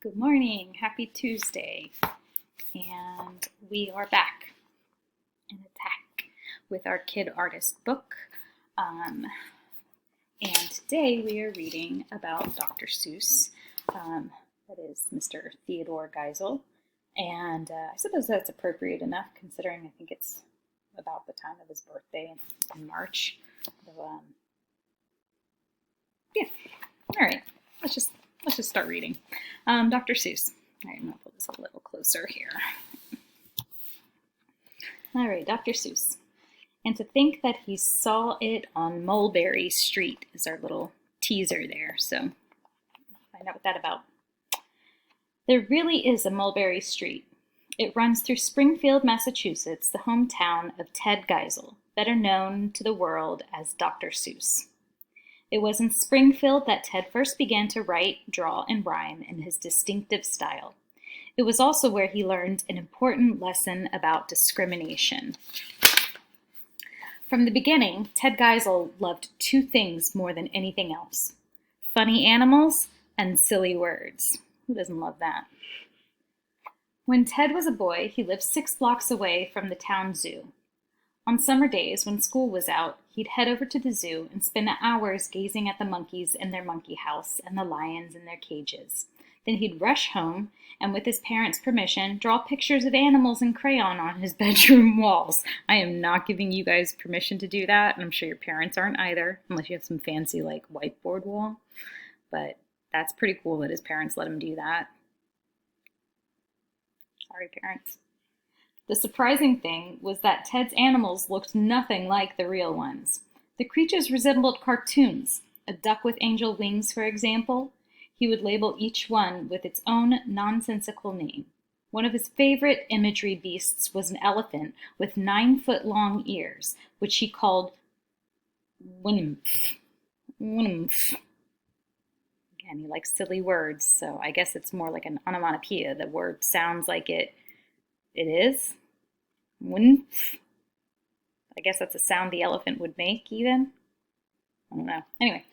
Good morning, happy Tuesday, and we are back in attack with our Kid Artist book. And today we are reading about Dr. Seuss, that is Mr. Theodore Geisel, and I suppose that's appropriate enough considering I think it's about the time of his birthday in March. So, yeah, all right, let's just start reading. Dr. Seuss. All right, I'm going to pull this a little closer here. All right, Dr. Seuss. And to think that he saw it on Mulberry Street is our little teaser there. So find out what that's about. There really is a Mulberry Street. It runs through Springfield, Massachusetts, the hometown of Ted Geisel, better known to the world as Dr. Seuss. It was in Springfield that Ted first began to write, draw, and rhyme in his distinctive style. It was also where he learned an important lesson about discrimination. From the beginning, Ted Geisel loved two things more than anything else: funny animals and silly words. Who doesn't love that? When Ted was a boy, he lived 6 blocks away from the town zoo. On summer days, when school was out, he'd head over to the zoo and spend hours gazing at the monkeys in their monkey house and the lions in their cages. Then he'd rush home and, with his parents' permission, draw pictures of animals in crayon on his bedroom walls. I am not giving you guys permission to do that, and I'm sure your parents aren't either, unless you have some fancy, whiteboard wall. But that's pretty cool that his parents let him do that. Sorry, parents. The surprising thing was that Ted's animals looked nothing like the real ones. The creatures resembled cartoons. A duck with angel wings, for example. He would label each one with its own nonsensical name. One of his favorite imagery beasts was an elephant with 9-foot-long ears, which he called Winimph. Winimph. Again, he likes silly words, so I guess it's more like an onomatopoeia. The word sounds like it is. Winimph. I guess that's a sound the elephant would make, even. I don't know. Anyway.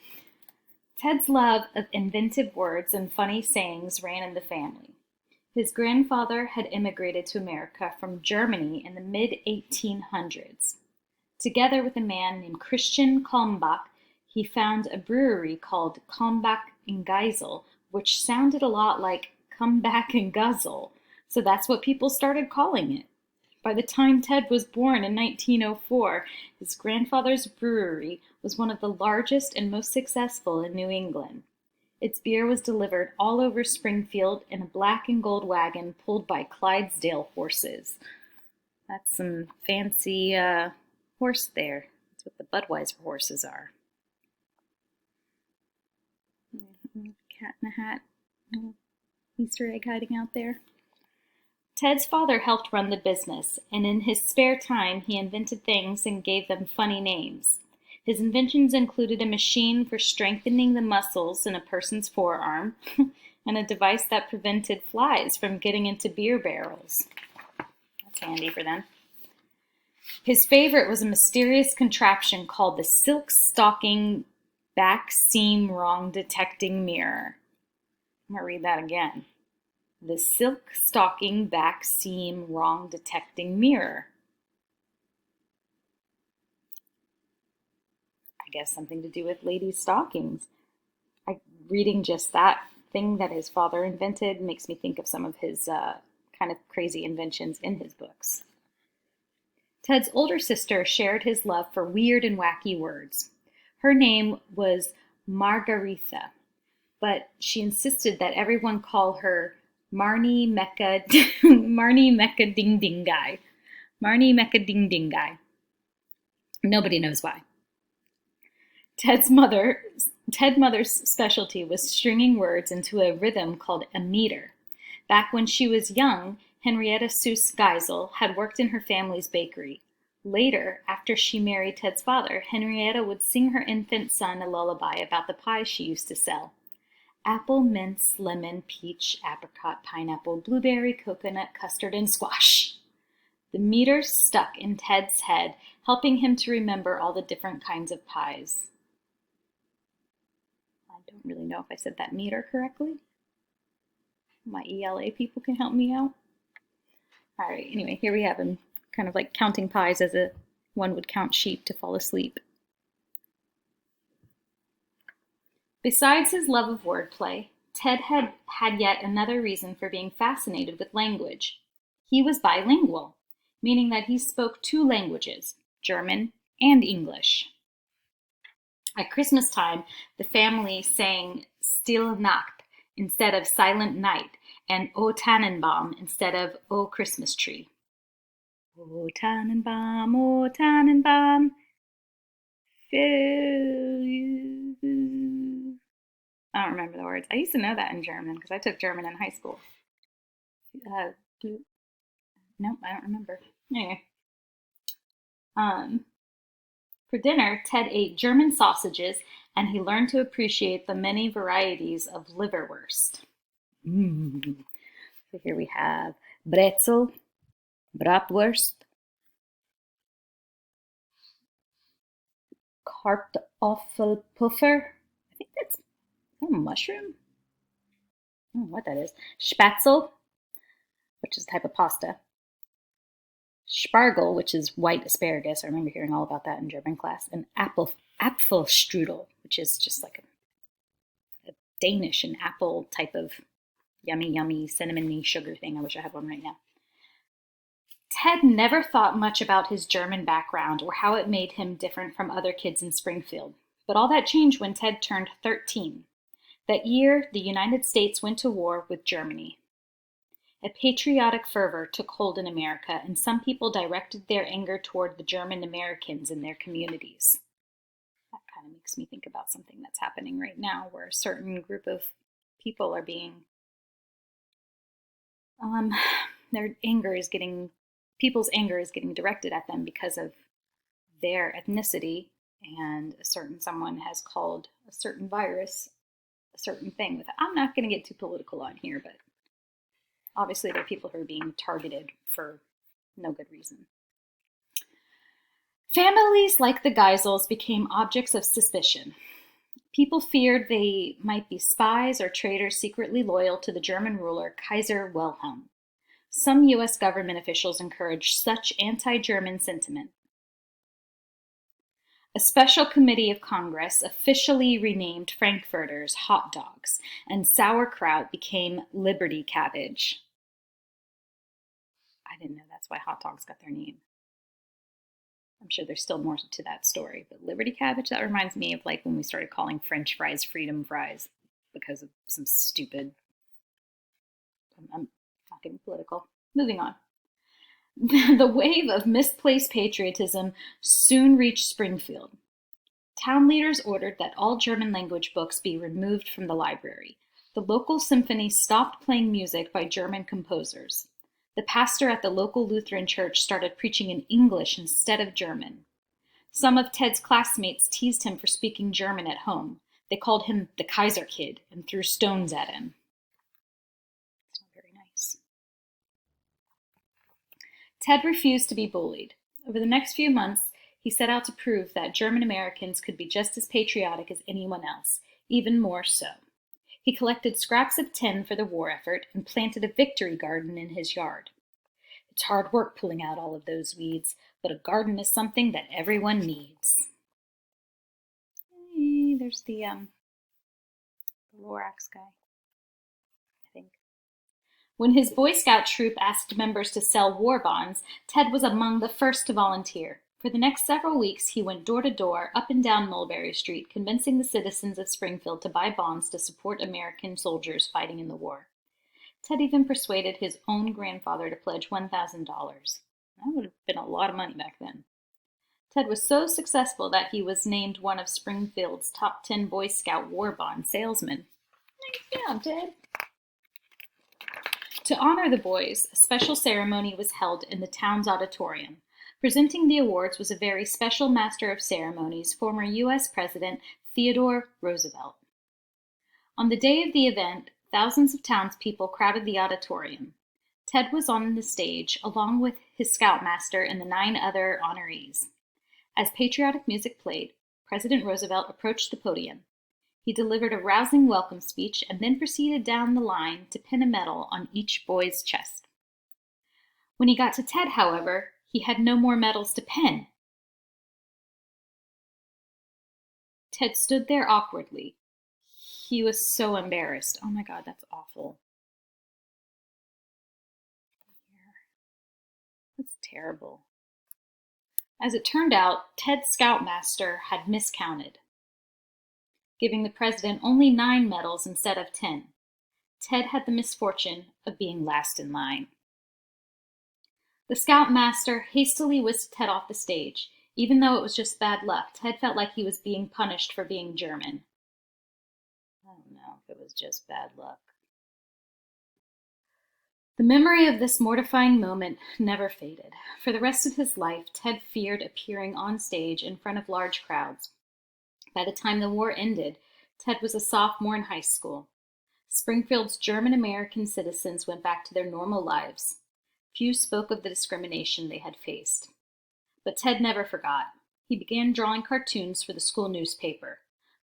Ted's love of inventive words and funny sayings ran in the family. His grandfather had immigrated to America from Germany in the mid-1800s. Together with a man named Christian Kalmbach, he found a brewery called Kalmbach and Geisel, which sounded a lot like come back and guzzle, so that's what people started calling it. By the time Ted was born in 1904, his grandfather's brewery was one of the largest and most successful in New England. Its beer was delivered all over Springfield in a black and gold wagon pulled by Clydesdale horses. That's some fancy horse there. That's what the Budweiser horses are. Cat in a hat. Easter egg hiding out there. Ted's father helped run the business, and in his spare time he invented things and gave them funny names. His inventions included a machine for strengthening the muscles in a person's forearm and a device that prevented flies from getting into beer barrels. That's handy for them. His favorite was a mysterious contraption called the silk stocking back seam wrong detecting mirror. I'm going to read that again. The silk stocking back seam wrong detecting mirror. I guess something to do with ladies' stockings. Reading just that thing that his father invented makes me think of some of his kind of crazy inventions in his books. Ted's older sister shared his love for weird and wacky words. Her name was Margaretha, but she insisted that everyone call her Marnie Mecca Ding Ding Guy. Marnie Mecca Ding Ding Guy. Nobody knows why. Ted's mother's specialty was stringing words into a rhythm called a meter. Back when she was young, Henrietta Seuss Geisel had worked in her family's bakery. Later, after she married Ted's father, Henrietta would sing her infant son a lullaby about the pies she used to sell. Apple, mince, lemon, peach, apricot, pineapple, blueberry, coconut, custard, and squash. The meter stuck in Ted's head, helping him to remember all the different kinds of pies. I don't really know if I said that meter correctly. My ELA people can help me out. All right, anyway, here we have him kind of like counting pies as one would count sheep to fall asleep. Besides his love of wordplay, Ted had yet another reason for being fascinated with language. He was bilingual, meaning that he spoke two languages, German and English. At Christmas time, the family sang Stille Nacht instead of Silent Night and O Tannenbaum instead of O Christmas Tree. O Tannenbaum, O Tannenbaum, fill you. I don't remember the words. I used to know that in German because I took German in high school. Nope, I don't remember. Anyway. For dinner, Ted ate German sausages and he learned to appreciate the many varieties of liverwurst. So here we have Brezel, Bratwurst, Kartoffelpuffer. I think that's a mushroom. I don't know what that is. Spätzle, which is a type of pasta. Spargel, which is white asparagus. I remember hearing all about that in German class. And Apfelstrudel, which is just like a Danish and apple type of yummy, cinnamony sugar thing. I wish I had one right now. Ted never thought much about his German background or how it made him different from other kids in Springfield. But all that changed when Ted turned 13. That year, the United States went to war with Germany. A patriotic fervor took hold in America, and some people directed their anger toward the German Americans in their communities. That kind of makes me think about something that's happening right now, where a certain group of people are being, people's anger is getting directed at them because of their ethnicity, and a certain someone has called a certain virus a certain thing. I'm not going to get too political on here, but obviously, there are people who are being targeted for no good reason. Families like the Geisels became objects of suspicion. People feared they might be spies or traitors secretly loyal to the German ruler Kaiser Wilhelm. Some U.S. government officials encouraged such anti-German sentiment. A special committee of Congress officially renamed Frankfurters hot dogs, and sauerkraut became Liberty cabbage. I didn't know that's why hot dogs got their name. I'm sure there's still more to that story, but Liberty cabbage, that reminds me of like when we started calling French fries freedom fries because of some stupid, I'm not getting political. Moving on. The wave of misplaced patriotism soon reached Springfield. Town leaders ordered that all German language books be removed from the library. The local symphony stopped playing music by German composers. The pastor at the local Lutheran church started preaching in English instead of German. Some of Ted's classmates teased him for speaking German at home. They called him the Kaiser Kid and threw stones at him. It's not very nice. Ted refused to be bullied. Over the next few months, he set out to prove that German Americans could be just as patriotic as anyone else, even more so. He collected scraps of tin for the war effort and planted a victory garden in his yard. It's hard work pulling out all of those weeds, but a garden is something that everyone needs. Hey, there's the Lorax guy, I think. When his Boy Scout troop asked members to sell war bonds, Ted was among the first to volunteer. For the next several weeks, he went door to door, up and down Mulberry Street, convincing the citizens of Springfield to buy bonds to support American soldiers fighting in the war. Ted even persuaded his own grandfather to pledge $1,000. That would have been a lot of money back then. Ted was so successful that he was named one of Springfield's top 10 Boy Scout war bond salesmen. Nice job, Ted. To honor the boys, a special ceremony was held in the town's auditorium. Presenting the awards was a very special master of ceremonies, former U.S. President Theodore Roosevelt. On the day of the event, thousands of townspeople crowded the auditorium. Ted was on the stage, along with his scoutmaster and the 9 other honorees. As patriotic music played, President Roosevelt approached the podium. He delivered a rousing welcome speech and then proceeded down the line to pin a medal on each boy's chest. When he got to Ted, however, he had no more medals to pin. Ted stood there awkwardly. He was so embarrassed. Oh my God, that's awful. That's terrible. As it turned out, Ted's scoutmaster had miscounted, giving the president only 9 medals instead of 10. Ted had the misfortune of being last in line. The scoutmaster hastily whisked Ted off the stage. Even though it was just bad luck, Ted felt like he was being punished for being German. I don't know if it was just bad luck. The memory of this mortifying moment never faded. For the rest of his life, Ted feared appearing on stage in front of large crowds. By the time the war ended, Ted was a sophomore in high school. Springfield's German-American citizens went back to their normal lives. Few spoke of the discrimination they had faced. But Ted never forgot. He began drawing cartoons for the school newspaper.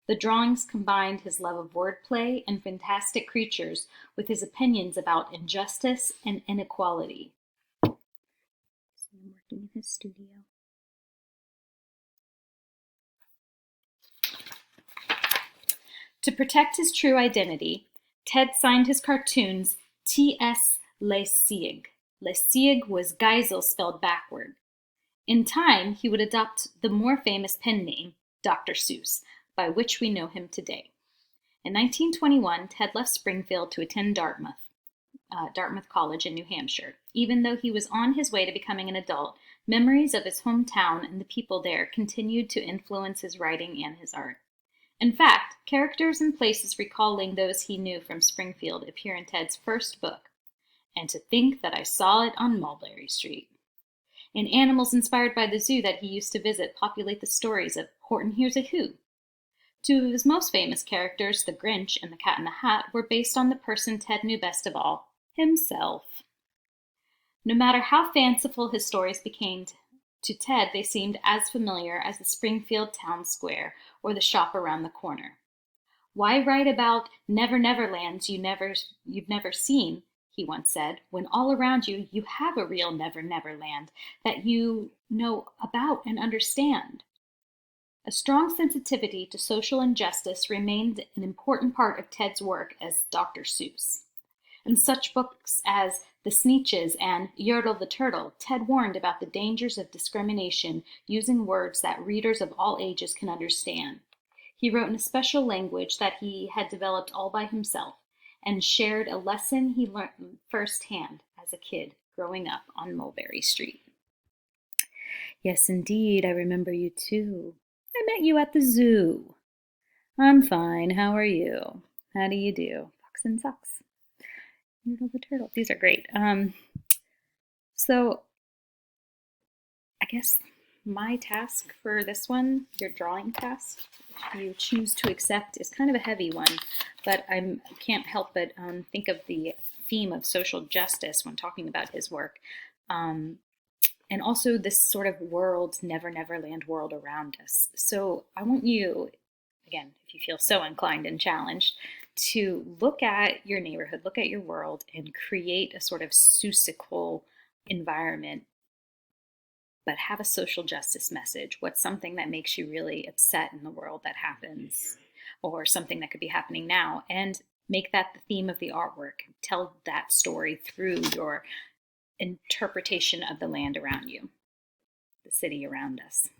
The drawings combined his love of wordplay and fantastic creatures with his opinions about injustice and inequality. So I'm working in his studio. To protect his true identity, Ted signed his cartoons T.S. Leipzig. Leipzig was Geisel spelled backward. In time, he would adopt the more famous pen name, Dr. Seuss, by which we know him today. In 1921, Ted left Springfield to attend Dartmouth College in New Hampshire. Even though he was on his way to becoming an adult, memories of his hometown and the people there continued to influence his writing and his art. In fact, characters and places recalling those he knew from Springfield appear in Ted's first book, And to Think That I Saw It on Mulberry Street. And animals inspired by the zoo that he used to visit populate the stories of Horton Hears a Who. 2 of his most famous characters, the Grinch and the Cat in the Hat, were based on the person Ted knew best of all, himself. No matter how fanciful his stories became to Ted, they seemed as familiar as the Springfield town square or the shop around the corner. Why write about Never Never Lands you've never seen, he once said, when all around you, you have a real Never Never Land that you know about and understand. A strong sensitivity to social injustice remained an important part of Ted's work as Dr. Seuss. In such books as The Sneetches and Yertle the Turtle, Ted warned about the dangers of discrimination using words that readers of all ages can understand. He wrote in a special language that he had developed all by himself, and shared a lesson he learned firsthand as a kid growing up on Mulberry Street. Yes, indeed, I remember you too. I met you at the zoo. I'm fine. How are you? How do you do? Fox and Socks. Noodle the Turtle. These are great. So I guess my task for this one, your drawing task, if you choose to accept, is kind of a heavy one, but I can't help but think of the theme of social justice when talking about his work. And also this sort of world, Never Never Land world around us. So I want you, again, if you feel so inclined and challenged, to look at your neighborhood, look at your world, and create a sort of Seussical environment, but have a social justice message. What's something that makes you really upset in the world that happens, or something that could be happening now, and make that the theme of the artwork. Tell that story through your interpretation of the land around you, the city around us,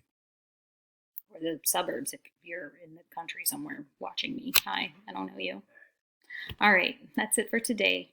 or the suburbs if you're in the country somewhere watching me. Hi, I don't know you. All right, that's it for today.